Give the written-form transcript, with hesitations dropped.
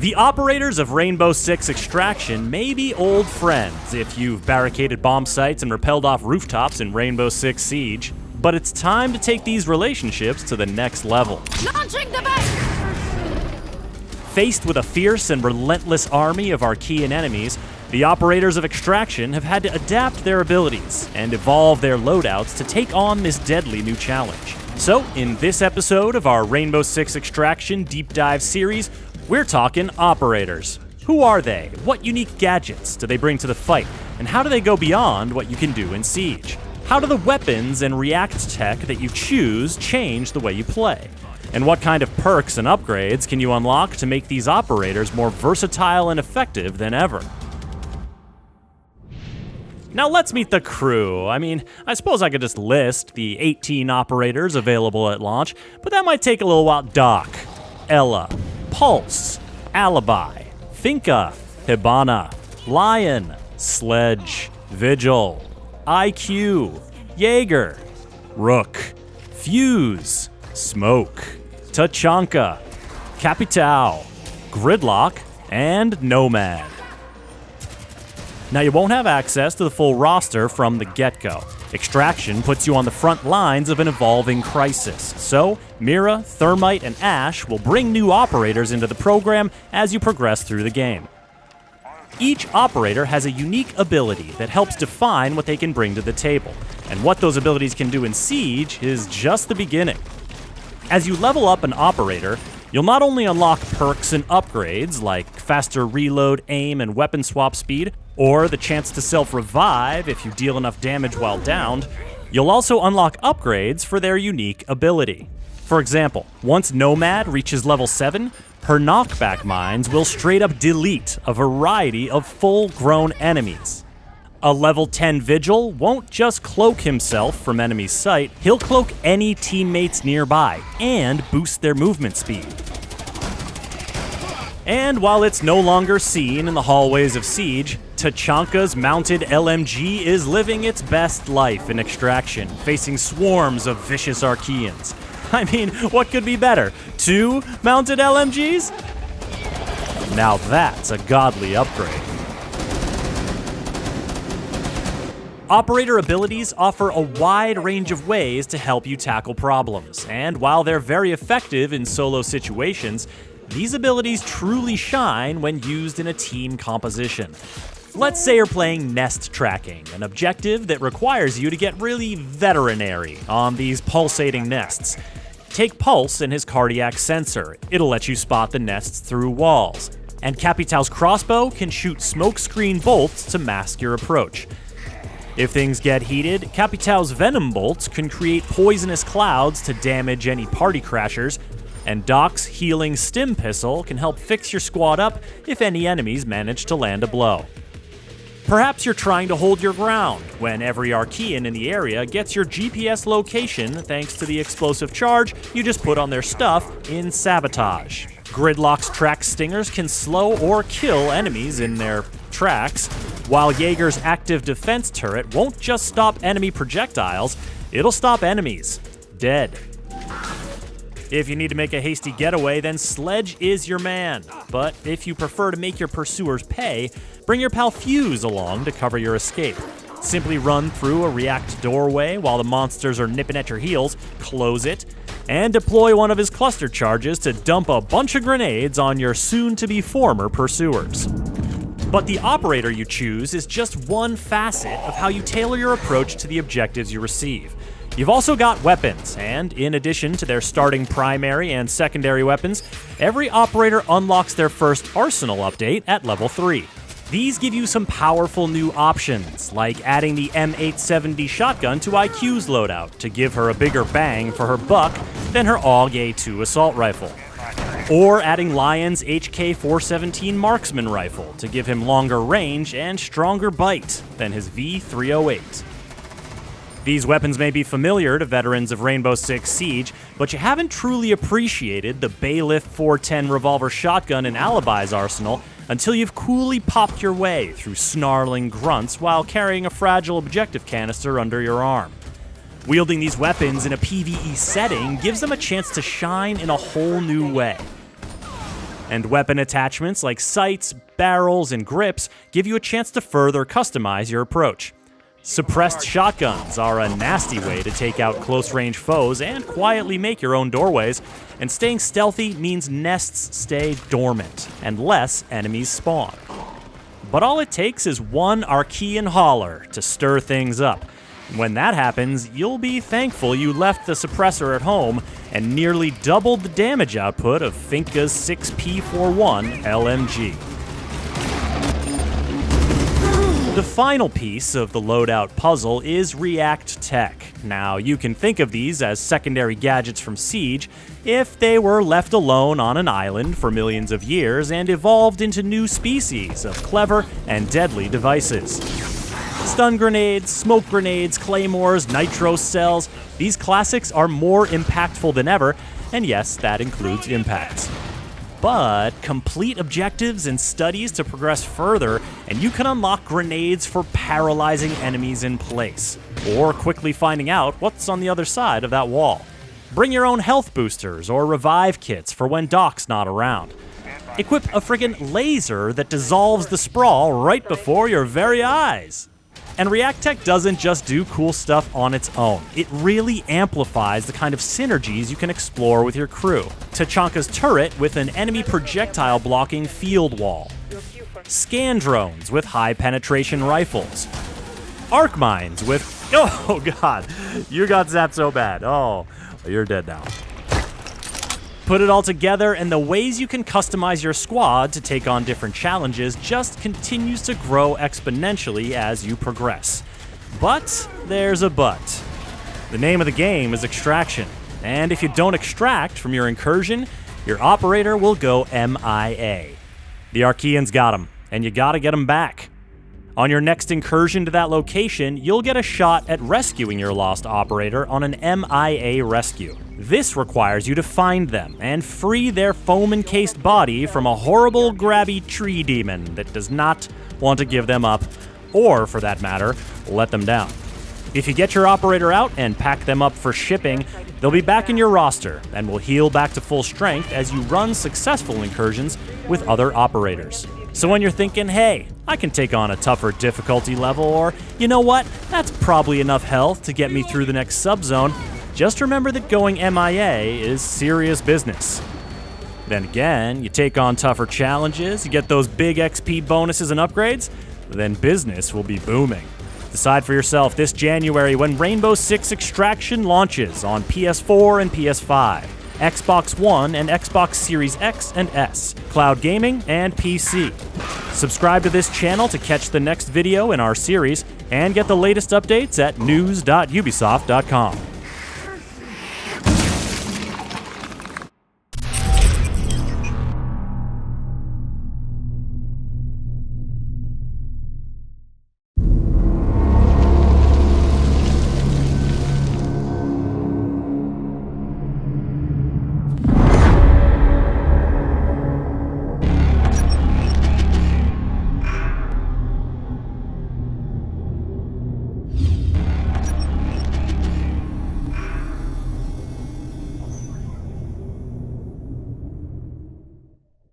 The operators of Rainbow Six Extraction may be old friends if you've barricaded bomb sites and repelled off rooftops in Rainbow Six Siege, but it's time to take these relationships to the next level. Launching device! Faced with a fierce and relentless army of Archean enemies, the operators of Extraction have had to adapt their abilities and evolve their loadouts to take on this deadly new challenge. So, in this episode of our Rainbow Six Extraction Deep Dive series, we're talking operators. Who are they? What unique gadgets do they bring to the fight? And how do they go beyond what you can do in Siege? How do the weapons and react tech that you choose change the way you play? And what kind of perks and upgrades can you unlock to make these operators more versatile and effective than ever? Now let's meet the crew. I suppose I could just list the 18 operators available at launch, but that might take a little while. Doc, Ella, Pulse, Alibi, Finka, Hibana, Lion, Sledge, Vigil, IQ, Jaeger, Rook, Fuse, Smoke, Tachanka, Capitao, Gridlock, and Nomad. Now, you won't have access to the full roster from the get-go. Extraction puts you on the front lines of an evolving crisis, so Mira, Thermite, and Ash will bring new operators into the program as you progress through the game. Each operator has a unique ability that helps define what they can bring to the table, and what those abilities can do in Siege is just the beginning. As you level up an operator, you'll not only unlock perks and upgrades like faster reload, aim, and weapon swap speed, or the chance to self-revive if you deal enough damage while downed, you'll also unlock upgrades for their unique ability. For example, once Nomad reaches level 7, her knockback mines will straight up delete a variety of full-grown enemies. A level 10 Vigil won't just cloak himself from enemy sight, he'll cloak any teammates nearby and boost their movement speed. And while it's no longer seen in the hallways of Siege, Tachanka's mounted LMG is living its best life in Extraction, facing swarms of vicious Archeans. What could be better? 2 mounted LMGs? Now that's a godly upgrade. Operator abilities offer a wide range of ways to help you tackle problems, and while they're very effective in solo situations, these abilities truly shine when used in a team composition. Let's say you're playing nest tracking, an objective that requires you to get really veterinary on these pulsating nests. Take Pulse and his cardiac sensor. It'll let you spot the nests through walls. And Capitao's crossbow can shoot smokescreen bolts to mask your approach. If things get heated, Capitao's venom bolts can create poisonous clouds to damage any party crashers, and Doc's healing stim pistol can help fix your squad up if any enemies manage to land a blow. Perhaps you're trying to hold your ground when every Archean in the area gets your GPS location thanks to the explosive charge you just put on their stuff in Sabotage. Gridlock's track stingers can slow or kill enemies in their tracks, while Jaeger's active defense turret won't just stop enemy projectiles, it'll stop enemies dead. If you need to make a hasty getaway, then Sledge is your man. But if you prefer to make your pursuers pay, bring your pal Fuse along to cover your escape. Simply run through a react doorway while the monsters are nipping at your heels, close it, and deploy one of his cluster charges to dump a bunch of grenades on your soon-to-be former pursuers. But the operator you choose is just one facet of how you tailor your approach to the objectives you receive. You've also got weapons, and in addition to their starting primary and secondary weapons, every operator unlocks their first arsenal update at level 3. These give you some powerful new options, like adding the M870 shotgun to IQ's loadout to give her a bigger bang for her buck than her AUG A2 assault rifle. Or adding Lion's HK417 marksman rifle to give him longer range and stronger bite than his V308. These weapons may be familiar to veterans of Rainbow Six Siege, but you haven't truly appreciated the Bailiff 410 revolver shotgun in Alibi's arsenal until you've coolly popped your way through snarling grunts while carrying a fragile objective canister under your arm. Wielding these weapons in a PvE setting gives them a chance to shine in a whole new way. And weapon attachments like sights, barrels, and grips give you a chance to further customize your approach. Suppressed shotguns are a nasty way to take out close-range foes and quietly make your own doorways, and staying stealthy means nests stay dormant and less enemies spawn. But all it takes is one Archean holler to stir things up. When that happens, you'll be thankful you left the suppressor at home and nearly doubled the damage output of Finka's 6P41 LMG. The final piece of the loadout puzzle is React Tech. Now, you can think of these as secondary gadgets from Siege if they were left alone on an island for millions of years and evolved into new species of clever and deadly devices. Stun grenades, smoke grenades, claymores, nitro cells, these classics are more impactful than ever, and yes, that includes impacts. But complete objectives and studies to progress further, and you can unlock grenades for paralyzing enemies in place, or quickly finding out what's on the other side of that wall. Bring your own health boosters or revive kits for when Doc's not around. Equip a friggin' laser that dissolves the sprawl right before your very eyes. And React Tech doesn't just do cool stuff on its own. It really amplifies the kind of synergies you can explore with your crew. Tachanka's turret with an enemy projectile blocking field wall. Scan drones with high penetration rifles. Arc mines with... Oh god, you got zapped so bad. Oh, you're dead now. Put it all together, and the ways you can customize your squad to take on different challenges just continues to grow exponentially as you progress. But there's a but. The name of the game is Extraction, and if you don't extract from your incursion, your operator will go MIA. The Archeans got him, and you gotta get him back. On your next incursion to that location, you'll get a shot at rescuing your lost operator on an MIA rescue. This requires you to find them and free their foam-encased body from a horrible, grabby tree demon that does not want to give them up, or, for that matter, let them down. If you get your operator out and pack them up for shipping, they'll be back in your roster and will heal back to full strength as you run successful incursions with other operators. So when you're thinking, hey, I can take on a tougher difficulty level, or, you know what, that's probably enough health to get me through the next subzone, just remember that going MIA is serious business. Then again, you take on tougher challenges, you get those big XP bonuses and upgrades, then business will be booming. Decide for yourself this January when Rainbow Six Extraction launches on PS4 and PS5, Xbox One and Xbox Series X and S, cloud gaming, and PC. Subscribe to this channel to catch the next video in our series, and get the latest updates at news.ubisoft.com.